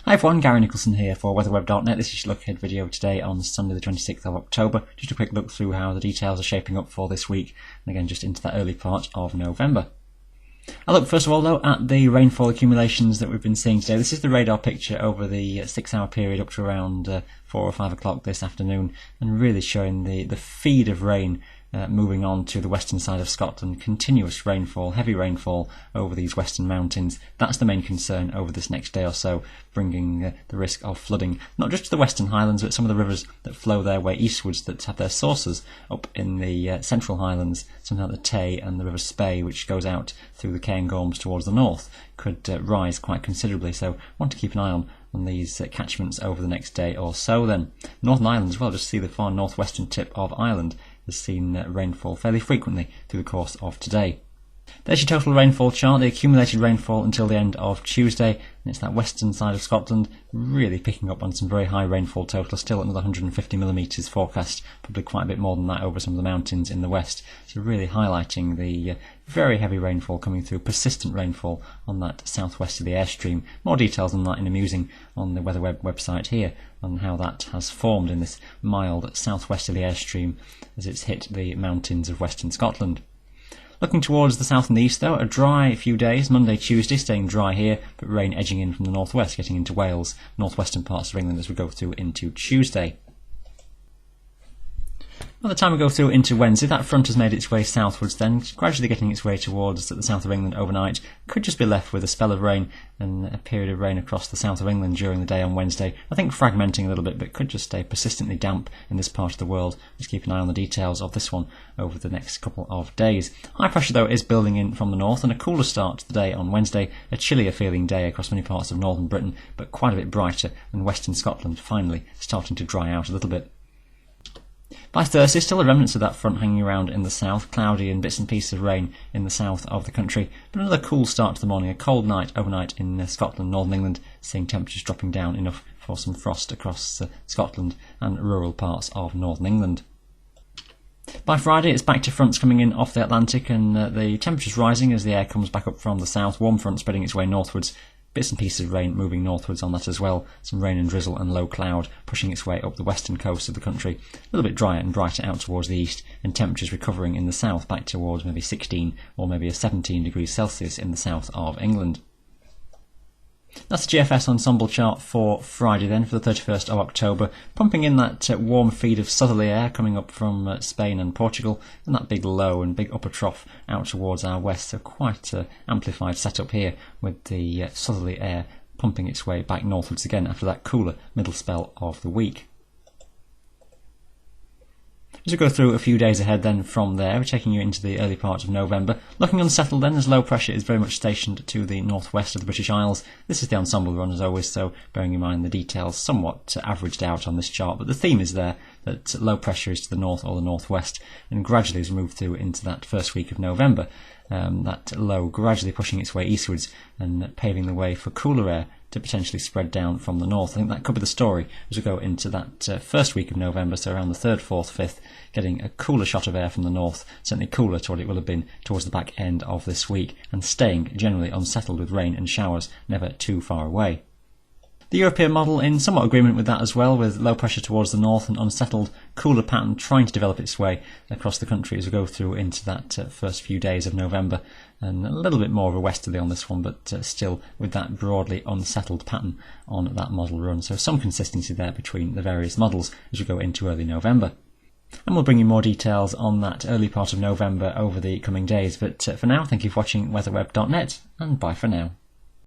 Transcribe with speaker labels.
Speaker 1: Hi everyone, Gary Nicholson here for weatherweb.net. This is your look ahead video today on Sunday the 26th of October. Just a quick look through how the details are shaping up for this week and again just into that early part of November. I'll look first of all though at the rainfall accumulations that we've been seeing today. This is the radar picture over the 6-hour period up to around 4 or 5 o'clock this afternoon, and really showing the feed of rain moving on to the western side of Scotland. Continuous rainfall, heavy rainfall over these western mountains. That's the main concern over this next day or so, bringing the risk of flooding, not just to the Western Highlands, but some of the rivers that flow their way eastwards that have their sources up in the Central Highlands, something like the Tay and the River Spey, which goes out through the Cairngorms towards the north, could rise quite considerably. So want to keep an eye on these catchments over the next day or so. Then Northern Ireland as well, just see the far northwestern tip of Ireland has seen rainfall fairly frequently through the course of today. There's your total rainfall chart, the accumulated rainfall until the end of Tuesday, and it's that western side of Scotland really picking up on some very high rainfall totals, still another 150 millimetres forecast, probably quite a bit more than that over some of the mountains in the west. So really highlighting the very heavy rainfall coming through, persistent rainfall on that southwesterly airstream. More details on that in Amusing on the WeatherWeb website here on how that has formed in this mild southwesterly airstream as it's hit the mountains of western Scotland. Looking towards the south and the east though, a dry few days, Monday, Tuesday, staying dry here, but rain edging in from the northwest, getting into Wales, northwestern parts of England as we go through into Tuesday. By the time we go through into Wednesday, that front has made its way southwards then, gradually getting its way towards the south of England overnight. Could just be left with a spell of rain and a period of rain across the south of England during the day on Wednesday. I think fragmenting a little bit, but could just stay persistently damp in this part of the world. Just keep an eye on the details of this one over the next couple of days. High pressure though is building in from the north, and a cooler start to the day on Wednesday. A chillier feeling day across many parts of northern Britain, but quite a bit brighter, and western Scotland finally starting to dry out a little bit. By Thursday, still the remnants of that front hanging around in the south, cloudy and bits and pieces of rain in the south of the country, but another cool start to the morning, a cold night overnight in Scotland, northern England, seeing temperatures dropping down enough for some frost across Scotland and rural parts of northern England. By Friday, it's back to fronts coming in off the Atlantic, and the temperatures rising as the air comes back up from the south, warm front spreading its way northwards. Bits and pieces of rain moving northwards on that as well. Some rain and drizzle and low cloud pushing its way up the western coast of the country. A little bit drier and brighter out towards the east, and temperatures recovering in the south back towards maybe 16 or maybe a 17 degrees Celsius in the south of England. That's the GFS ensemble chart for Friday then, for the 31st of October, pumping in that warm feed of southerly air coming up from Spain and Portugal, and that big low and big upper trough out towards our west, so quite amplified setup here with the southerly air pumping its way back northwards again after that cooler middle spell of the week. As we go through a few days ahead then from there, we're taking you into the early part of November. Looking unsettled then, as low pressure is very much stationed to the northwest of the British Isles. This is the ensemble run as always, so bearing in mind the details somewhat averaged out on this chart, but the theme is there that low pressure is to the north or the northwest, and gradually as we move through into that first week of November, that low gradually pushing its way eastwards and paving the way for cooler air to potentially spread down from the north. I think that could be the story as we go into that first week of November, so around the 3rd, 4th, 5th, getting a cooler shot of air from the north, certainly cooler to what it will have been towards the back end of this week, and staying generally unsettled with rain and showers never too far away. The European model in somewhat agreement with that as well, with low pressure towards the north and unsettled cooler pattern trying to develop its way across the country as we go through into that first few days of November, and a little bit more of a westerly on this one, but still with that broadly unsettled pattern on that model run. So some consistency there between the various models as we go into early November. And we'll bring you more details on that early part of November over the coming days, but for now, thank you for watching weatherweb.net, and bye for now.